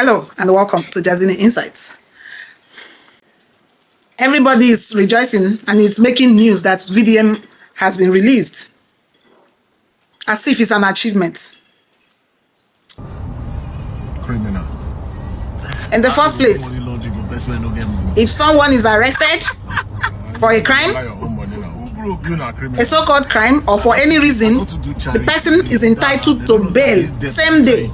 Hello and welcome to Jazini Insights. Everybody is rejoicing and it's making news that VDM has been released as if it's an achievement. Criminal. In the first place, if someone is arrested for a crime, a so-called crime, or for any reason, the person is entitled to bail same day,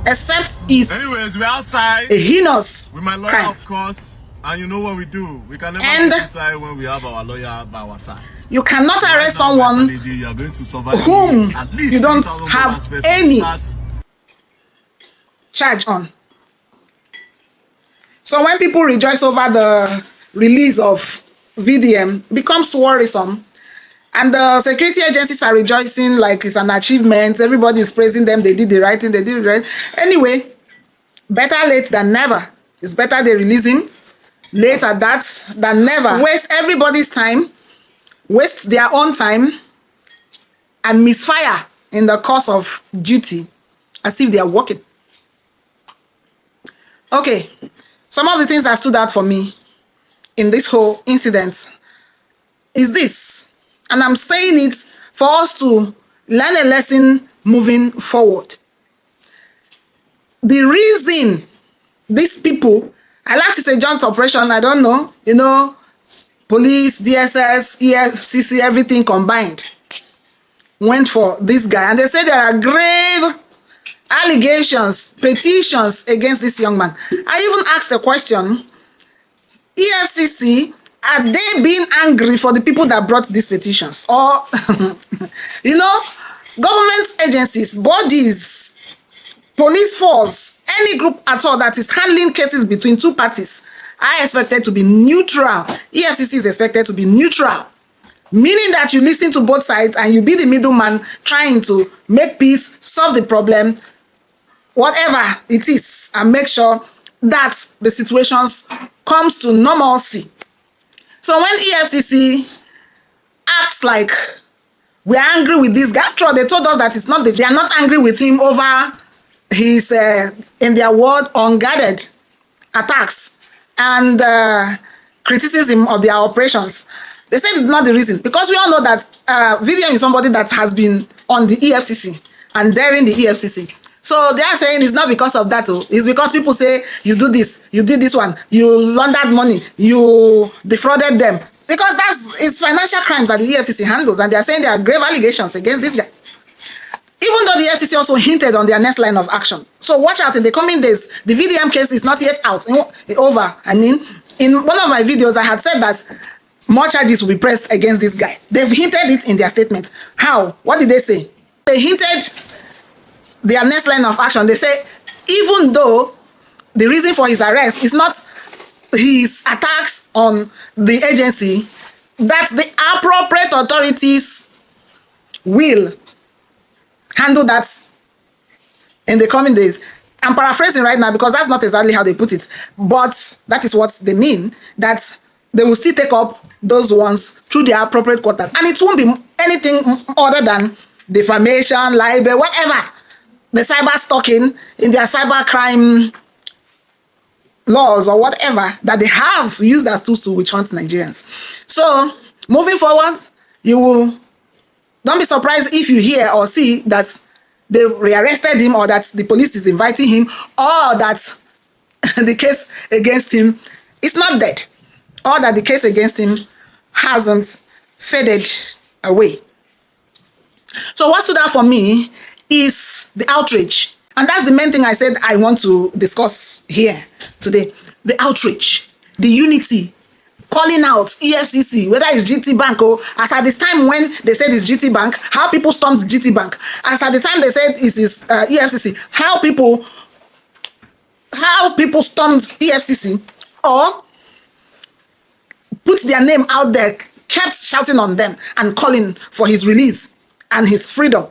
except it's Anyways, we're outside a heinous with my lawyer, crime. of course, and you know what we do. We can never decide when we have our lawyer by our side. You cannot arrest someone You are going to survive whom at least you don't $3,000 have first any start. charge on. So when people rejoice over the release of VDM, it becomes worrisome. And the security agencies are rejoicing like it's an achievement. Everybody is praising them. They did the right thing. They did it right. Anyway, better late than never. It's better they release him late at that than never. Waste everybody's time, waste their own time, and misfire in the course of duty as if they are working. Okay, some of the things that stood out for me in this whole incident is this, and I'm saying it for us to learn a lesson moving forward. The reason these people, I like to say joint operation, I don't know, police, DSS, EFCC, everything combined, went for this guy. And they say there are grave allegations, petitions against this young man. I even asked a question, EFCC, are they being angry for the people that brought these petitions? Or, government agencies, bodies, police force, any group at all that is handling cases between two parties are expected to be neutral. EFCC is expected to be neutral, meaning that you listen to both sides and you be the middleman trying to make peace, solve the problem, whatever it is, and make sure that the situations comes to normalcy. So when EFCC acts like we're angry with this guy, after all, they told us that it's not they are not angry with him over his, in their word, unguarded attacks and criticism of their operations. They said it's not the reason, because we all know that VDM is somebody that has been on the EFCC and daring the EFCC. So they are saying it's not because of that. It's because people say you do this, you did this one, you laundered money, you defrauded them. Because it's financial crimes that the EFCC handles, and they are saying there are grave allegations against this guy. Even though the FCC also hinted on their next line of action. So watch out in the coming days. The VDM case is not yet out, over. I mean, in one of my videos, I had said that more charges will be pressed against this guy. They've hinted it in their statement. How? What did they say? They hinted their next line of action. They say, even though the reason for his arrest is not his attacks on the agency, that the appropriate authorities will handle that in the coming days. I'm paraphrasing right now because that's not exactly how they put it, but that is what they mean, that they will still take up those ones through their appropriate quarters. And it won't be anything other than defamation, libel, whatever, the cyber stalking in their cyber crime laws or whatever that they have used as tools to witch hunt Nigerians. So moving forward, don't be surprised if you hear or see that they rearrested him, or that the police is inviting him, or that the case against him is not dead, or that the case against him hasn't faded away. So what stood out for me is the outrage. And that's the main thing I said I want to discuss here today. The outrage, the unity, calling out EFCC, whether it's GT Bank or as at this time when they said it's GT Bank, how people stormed GT Bank. As at the time they said it is EFCC, how people stormed EFCC or put their name out there, kept shouting on them and calling for his release and his freedom.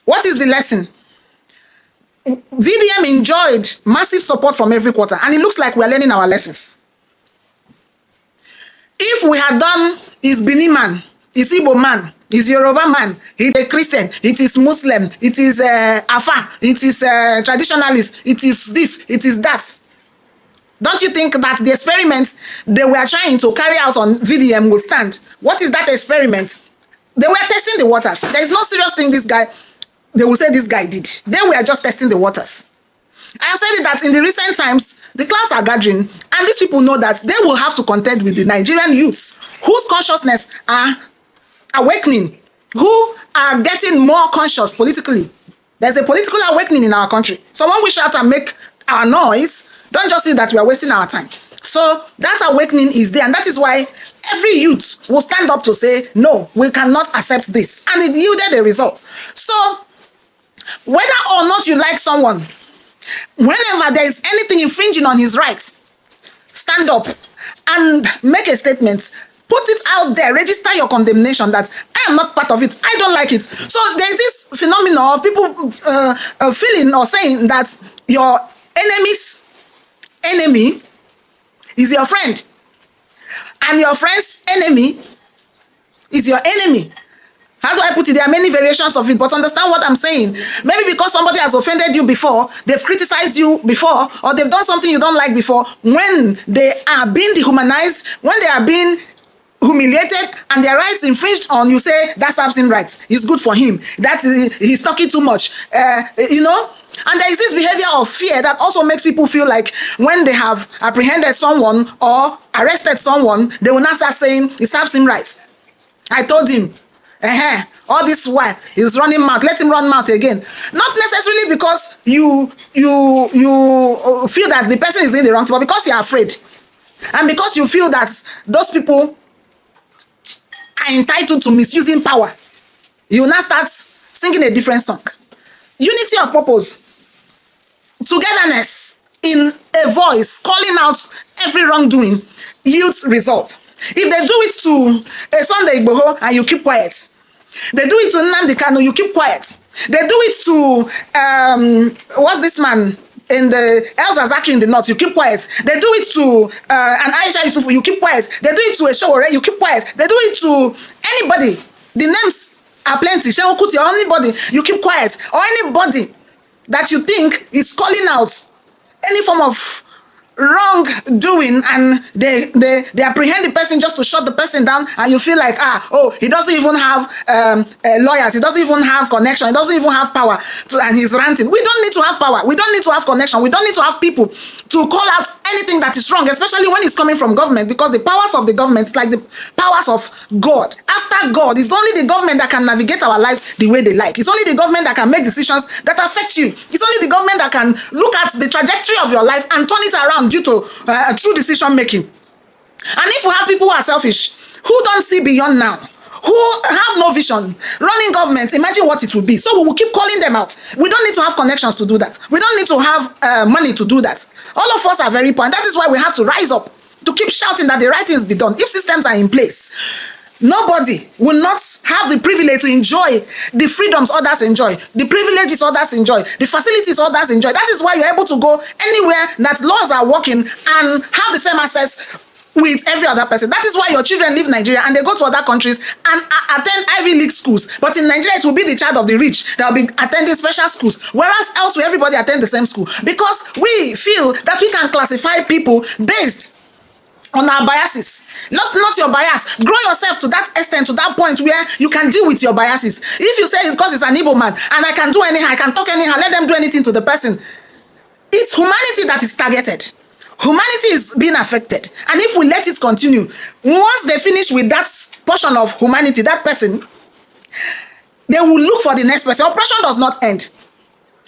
What is the lesson? VDM enjoyed massive support from every quarter, and it looks like we're learning our lessons. If we had done his Benin man, his Igbo man, It's Yoruba man, it's a Christian, it is Muslim, it is Afa, it is traditionalist, it is this, it is that. Don't you think that the experiments they were trying to carry out on VDM will stand? What is that experiment? They were testing the waters. There is no serious thing they will say this guy did. They were just testing the waters. I have said it that in the recent times, the clouds are gathering, and these people know that they will have to contend with the Nigerian youths whose consciousness are awakening, who are getting more conscious politically. There's a political awakening in our country. So when we shout and make our noise, don't just see that we are wasting our time. So that awakening is there, and that is why every youth will stand up to say, no, we cannot accept this. And it yielded a result. So whether or not you like someone, whenever there is anything infringing on his rights, stand up and make a statement. Put it out there, register your condemnation that I am not part of it, I don't like it. So there's this phenomenon of people feeling or saying that your enemy's enemy is your friend, and your friend's enemy is your enemy. How do I put it? There are many variations of it, but understand what I'm saying. Maybe because somebody has offended you before, they've criticized you before, or they've done something you don't like before, when they are being dehumanized, when they are being humiliated and their rights infringed on, you say that serves him right, it's good for him, that he's talking too much, you know. And there is this behavior of fear that also makes people feel like when they have apprehended someone or arrested someone, they will not start saying it serves him right. I told him, all this while he's running mouth, let him run mouth again. Not necessarily because you feel that the person is doing the wrong thing, but because you are afraid, and because you feel that those people are entitled to misusing power, you will now start singing a different song. Unity of purpose, togetherness in a voice calling out every wrongdoing yields results. If they do it to a Sunday Igboho and you keep quiet, they do it to Nnamdi Kanu, you keep quiet. They do it to what's this man in the El Zazaki in the north, you keep quiet. They do it to an Aisha Yusufu, you keep quiet. They do it to a Showore, you keep quiet. They do it to anybody. The names are plenty. Shehu Kuti, or anybody, you keep quiet. Or anybody that you think is calling out any form of wrongdoing, and they apprehend the person just to shut the person down, and you feel like, he doesn't even have lawyers, he doesn't even have connection, he doesn't even have power, and he's ranting. We don't need to have power, we don't need to have connection, we don't need to have people to call out anything that is wrong, especially when it's coming from government, because the powers of the government is like the powers of God. After God, it's only the government that can navigate our lives the way they like. It's only the government that can make decisions that affect you. It's only the government that can look at the trajectory of your life and turn it around due to true decision making. And if we have people who are selfish, who don't see beyond now, who have no vision, running government, imagine what it will be. So we will keep calling them out. We don't need to have connections to do that. We don't need to have money to do that. All of us are very poor, and that is why we have to rise up to keep shouting that the right things be done. If systems are in place, nobody will not have the privilege to enjoy the freedoms others enjoy, the privileges others enjoy, the facilities others enjoy. That is why you're able to go anywhere that laws are working and have the same access with every other person. That is why your children leave Nigeria and they go to other countries and attend Ivy League schools. But in Nigeria, it will be the child of the rich that will be attending special schools, whereas elsewhere, everybody attend the same school, because we feel that we can classify people based on our biases. Not your bias. Grow yourself to that extent, to that point where you can deal with your biases. If you say because it's an Igbo man and I can do anyhow, I can talk anyhow, let them do anything to the person, it's humanity that is targeted. Humanity is being affected. And if we let it continue, once they finish with that portion of humanity, that person, they will look for the next person. Oppression does not end.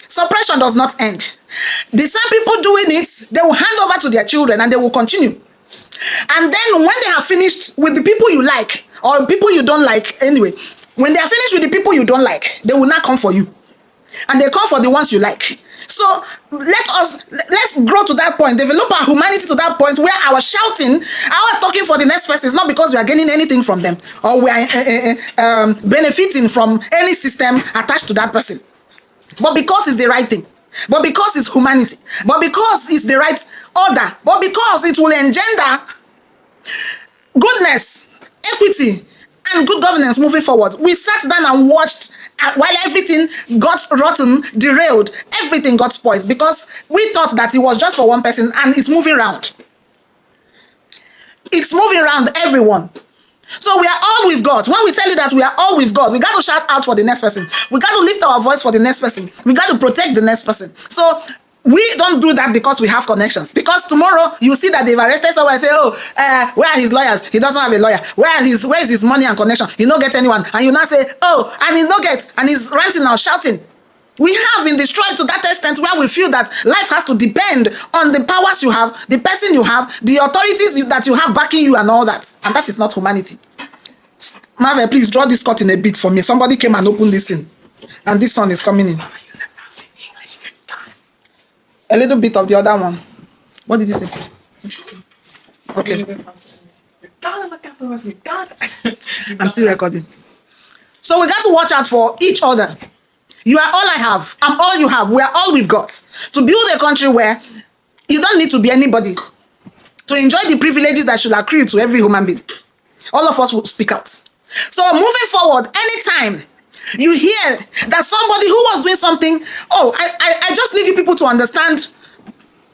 Suppression does not end. The same people doing it, they will hand over to their children and they will continue. And then when they have finished with the people you like, or people you don't like anyway, when they are finished with the people you don't like, they will not come for you. And they come for the ones you like. So let's grow to that point, develop our humanity to that point where our shouting, our talking for the next person is not because we are gaining anything from them, or we are benefiting from any system attached to that person, but because it's the right thing, but because it's humanity, but because it's the right order, but because it will engender goodness, equity, and good governance moving forward. We sat down and watched while everything got rotten, derailed, everything got spoiled because we thought that it was just for one person and it's moving around. It's moving around everyone. So we are all we've got. When we tell you that we are all we've got, we got to shout out for the next person. We got to lift our voice for the next person. We got to protect the next person. So we don't do that because we have connections. Because tomorrow you see that they've arrested someone and say, oh, where are his lawyers? He doesn't have a lawyer. Where is his money and connection? He don't get anyone. And you now say, oh, and he don't get, and he's ranting now, shouting. We have been destroyed to that extent where we feel that life has to depend on the powers you have, the person you have, the authorities that you have backing you and all that. And that is not humanity. Marvel, please draw this curtain a bit for me. Somebody came and opened this thing. And this one is coming in. A little bit of the other one. What did you say? Okay. I'm still recording. So we got to watch out for each other. You are all I have. I'm all you have. We are all we've got. To build a country where you don't need to be anybody to enjoy the privileges that should accrue to every human being. All of us will speak out. So moving forward, anytime you hear that somebody who was doing something, oh, I just need you people to understand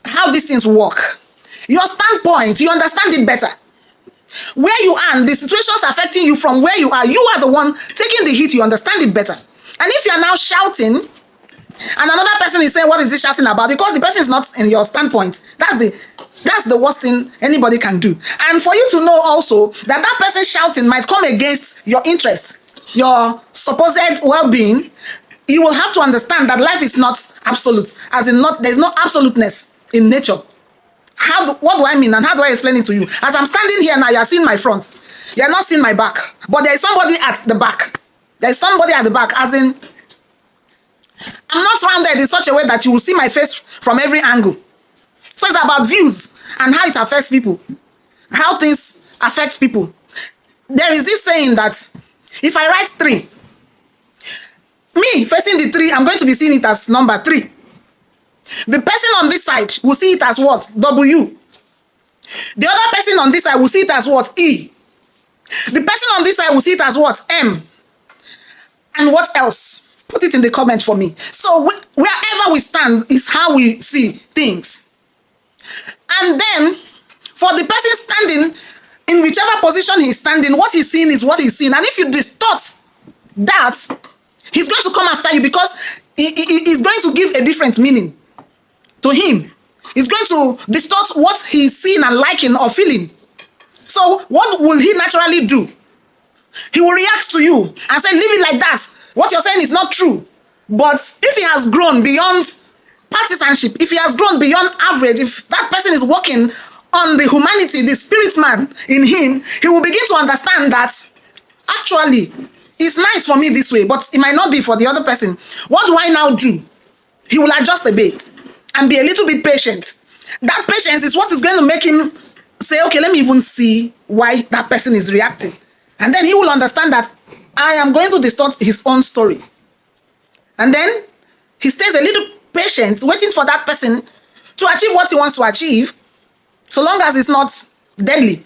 how these things work. Your standpoint, you understand it better. Where you are and the situations affecting you from where you are the one taking the hit, you understand it better. And if you are now shouting, and another person is saying, what is this shouting about? Because the person is not in your standpoint. That's the worst thing anybody can do. And for you to know also that that person shouting might come against your interest, your supposed well-being, you will have to understand that life is not absolute, as in there's no absoluteness in nature. What do I mean and how do I explain it to you? As I'm standing here now, you are seeing my front. You are not seeing my back. But there is somebody at the back. There is somebody at the back, as in, I'm not rounded in such a way that you will see my face from every angle. So it's about views and how it affects people, how things affect people. There is this saying that if I write 3, me facing the 3, I'm going to be seeing it as number 3. The person on this side will see it as what? W. The other person on this side will see it as what? E. The person on this side will see it as what? M. And what else? Put it in the comment for me. So wherever we stand is how we see things. And then, for the person standing, in whichever position he's standing, what he's seeing is what he's seeing. And if you distort that, he's going to come after you because he's going to give a different meaning to him. He's going to distort what he's seeing and liking or feeling. So what will he naturally do? He will react to you and say, leave it like that. What you're saying is not true. But if he has grown beyond partisanship, if he has grown beyond average, if that person is working on the humanity, the spirit man in him, he will begin to understand that actually it's nice for me this way, but it might not be for the other person. What do I now do? He will adjust a bit and be a little bit patient. That patience is what is going to make him say, okay, let me even see why that person is reacting. And then he will understand that I am going to distort his own story. And then he stays a little patient, waiting for that person to achieve what he wants to achieve, so long as it's not deadly.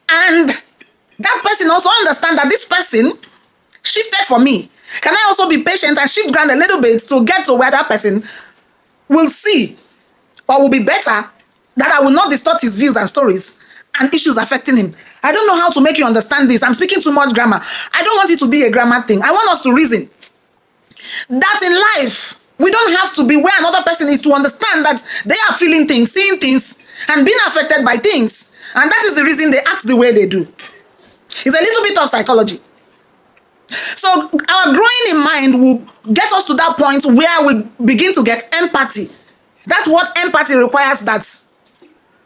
And that person also understands that this person shifted for me. Can I also be patient and shift ground a little bit to get to where that person will see or will be better, that I will not distort his views and stories and issues affecting him? I don't know how to make you understand this. I'm speaking too much grammar. I don't want it to be a grammar thing. I want us to reason that in life, we don't have to be where another person is to understand that they are feeling things, seeing things, and being affected by things. And that is the reason they act the way they do. It's a little bit of psychology. So our growing in mind will get us to that point where we begin to get empathy. That's what empathy requires, that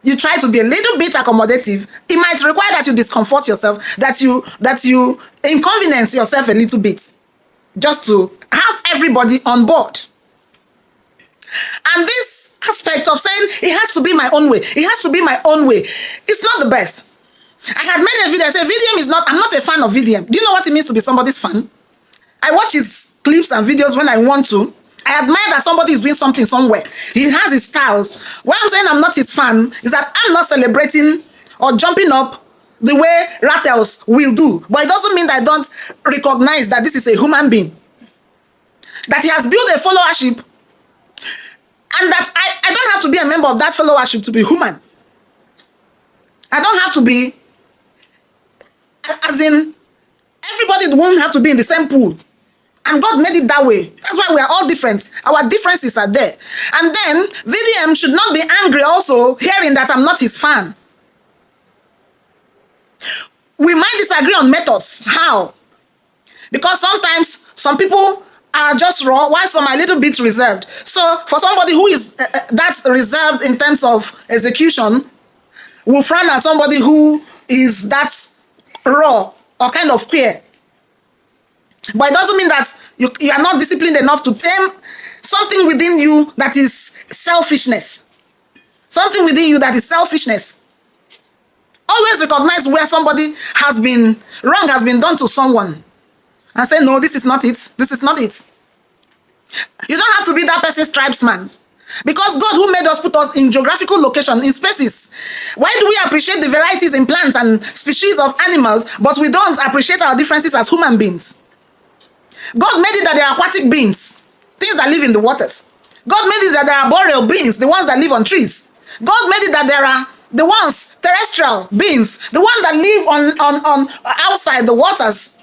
you try to be a little bit accommodative. It might require that you discomfort yourself, that you inconvenience yourself a little bit, just to have everybody on board. And this aspect of saying it has to be my own way, it has to be my own way, it's not the best. I had made a video, I said VDM is not, I'm not a fan of VDM. Do you know what it means to be somebody's fan? I watch his clips and videos when I want to. I admire that somebody is doing something somewhere. He has his styles. Why I'm saying I'm not his fan is that I'm not celebrating or jumping up the way Rattles will do. But it doesn't mean that I don't recognize that this is a human being, that he has built a followership, and that I don't have to be a member of that followership to be human. I don't have to be, as in, everybody won't have to be in the same pool. And God made it that way. That's why we are all different. Our differences are there. And then VDM should not be angry also hearing that I'm not his fan. We might disagree on methods. How? Because sometimes some people are just raw, while some are a little bit reserved. So for somebody who is that's reserved in terms of execution, will frown at somebody who is that raw or kind of queer. But it doesn't mean that you are not disciplined enough to tame something within you that is selfishness. Something within you that is selfishness. Always recognize where somebody wrong has been done to someone. And say, no, this is not it. This is not it. You don't have to be that person's tribesman. Because God who made us put us in geographical location, in spaces. Why do we appreciate the varieties in plants and species of animals, but we don't appreciate our differences as human beings? God made it that there are aquatic beings, things that live in the waters. God made it that there are boreal beings, the ones that live on trees. God made it that there are the ones, terrestrial beings, the ones that live on outside the waters.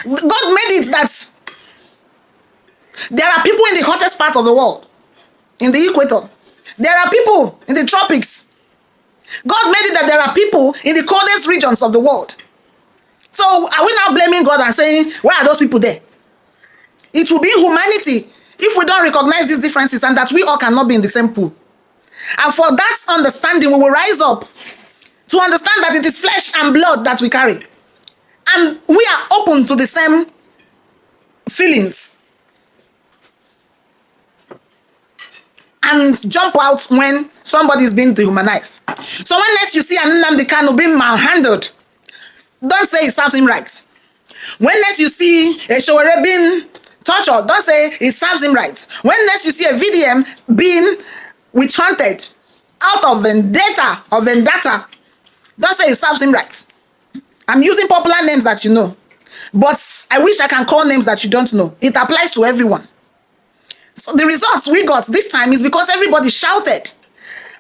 God made it that there are people in the hottest part of the world, in the equator. There are people in the tropics. God made it that there are people in the coldest regions of the world. So are we now blaming God and saying, why are those people there? It will be humanity if we don't recognize these differences and that we all cannot be in the same pool. And for that understanding, we will rise up to understand that it is flesh and blood that we carry. And we are open to the same feelings. And jump out when somebody is being dehumanized. So when next you see an Nnamdi Kanu being manhandled, don't say it serves him right. When next you see a Showore being tortured, don't say it serves him right. When next you see a VDM being witch-hunted out of vendetta or vendetta, don't say it serves him right. I'm using popular names that you know, but I wish I can call names that you don't know. It applies to everyone. So the results we got this time is because everybody shouted.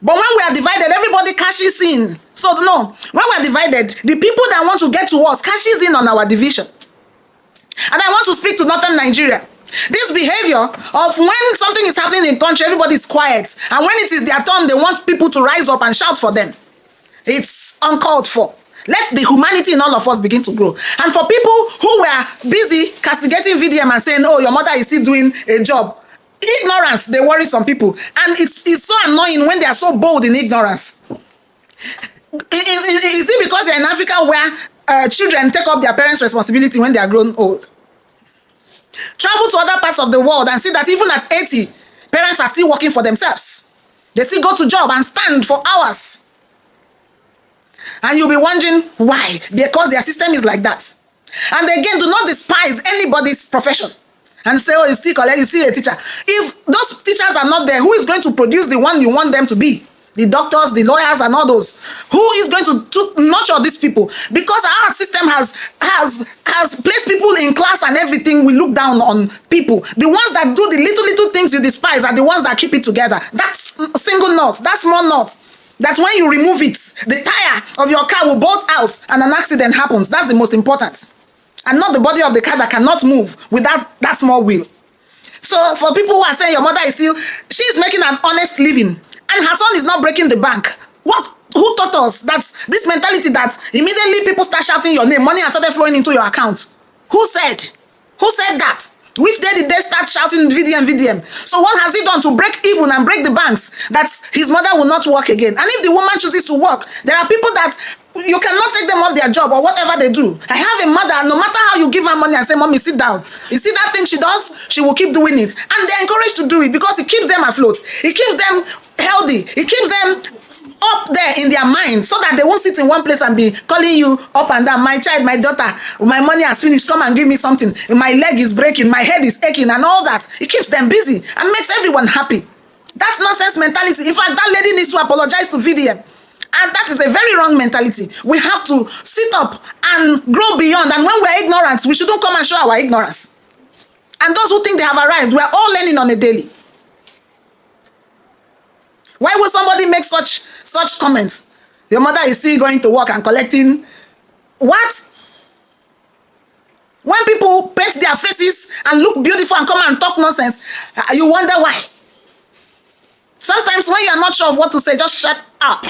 But when we are divided, everybody cashes in. So no, when we are divided, the people that want to get to us cashes in on our division. And I want to speak to Northern Nigeria. This behavior of when something is happening in the country, everybody is quiet. And when it is their turn, they want people to rise up and shout for them. It's uncalled for. Let the humanity in all of us begin to grow. And for people who were busy castigating VDM and saying, oh, your mother is still doing a job, ignorance, they worry some people. And it's so annoying when they are so bold in ignorance. Is it because you're in Africa where children take up their parents' responsibility when they are grown old? Travel to other parts of the world and see that even at 80, parents are still working for themselves. They still go to job and stand for hours. And you'll be wondering why. Because their system is like that. And again, do not despise anybody's profession and say, oh, you see a teacher. If those teachers are not there, who is going to produce the one you want them to be? The doctors, the lawyers, and all those. Who is going to nurture these people? Because our system has placed people in class and everything. We look down on people. The ones that do the little things you despise are the ones that keep it together. That's single nuts. That's small nuts. That when you remove it, the tire of your car will bolt out and an accident happens. That's the most important. And not the body of the car that cannot move without that small wheel. So for people who are saying your mother is still, she's making an honest living. And her son is not breaking the bank. Who taught us that this mentality that immediately people start shouting your name, money has started flowing into your account? Who said? Who said that? Which day did they start shouting VDM? So what has he done to break even and break the banks that his mother will not work again? And if the woman chooses to work, there are people that you cannot take them off their job or whatever they do. I have a mother, no matter how you give her money and say, mommy, sit down. You see that thing she does? She will keep doing it. And they're encouraged to do it because it keeps them afloat. It keeps them healthy. It keeps them up there in their mind so that they won't sit in one place and be calling you up and down. My child, my daughter, my money has finished. Come and give me something. My leg is breaking. My head is aching and all that. It keeps them busy and makes everyone happy. That's nonsense mentality. In fact, that lady needs to apologize to VDM. And that is a very wrong mentality. We have to sit up and grow beyond. And when we're ignorant, we shouldn't come and show our ignorance. And those who think they have arrived, we're all learning on a daily. Why would somebody make such comments? Your mother is still going to work and collecting. What? When people paint their faces and look beautiful and come and talk nonsense, you wonder why. Sometimes when you're not sure of what to say, just shut up.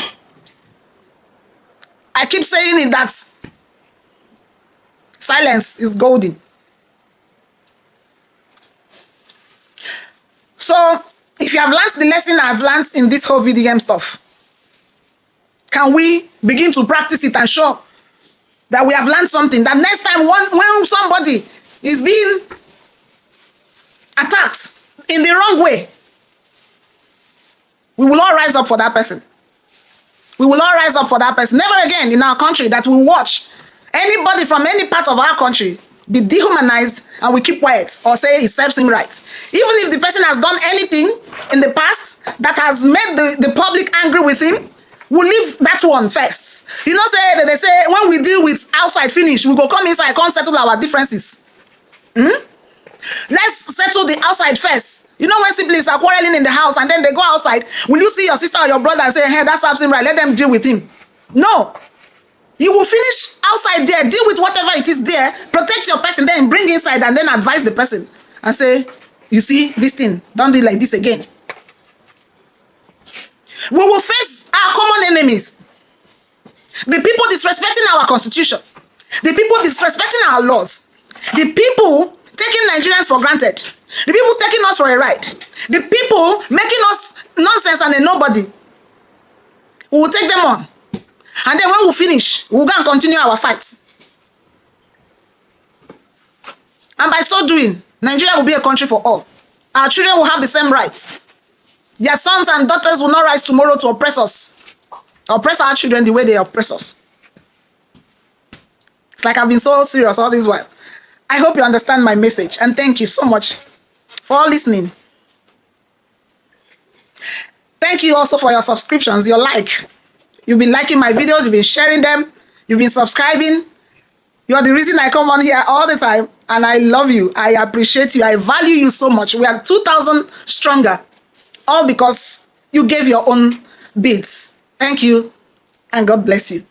I keep saying it that silence is golden. So, if you have learned the lesson I've learned in this whole VDM stuff, can we begin to practice it and show that we have learned something? That next time when somebody is being attacked in the wrong way, we will all rise up for that person. We will all rise up for that person. Never again in our country that we watch anybody from any part of our country be dehumanized and we keep quiet or say it serves him right. Even if the person has done anything in the past that has made the public angry with him, we'll leave that one first. You know, they say when we deal with outside finish, we go come inside, come settle our differences. Let's settle the outside first. You know, when siblings are quarreling in the house and then they go outside, will you see your sister or your brother and say, hey, that serves him right, let them deal with him? No. You will finish outside there, deal with whatever it is there, protect your person, then bring inside and then advise the person and say, you see, this thing, don't do it like this again. We will face our common enemies. The people disrespecting our constitution. The people disrespecting our laws. The people taking Nigerians for granted. The people taking us for a ride. The people making us nonsense and a nobody. We will take them on. And then when we finish, we'll go and continue our fight. And by so doing, Nigeria will be a country for all. Our children will have the same rights. Their sons and daughters will not rise tomorrow to oppress us. Oppress our children the way they oppress us. It's like I've been so serious all this while. I hope you understand my message. And thank you so much for listening. Thank you also for your subscriptions, your like. You've been liking my videos, you've been sharing them, you've been subscribing. You are the reason I come on here all the time. And I love you. I appreciate you. I value you so much. We are 2,000 stronger. All because you gave your own bits. Thank you. And God bless you.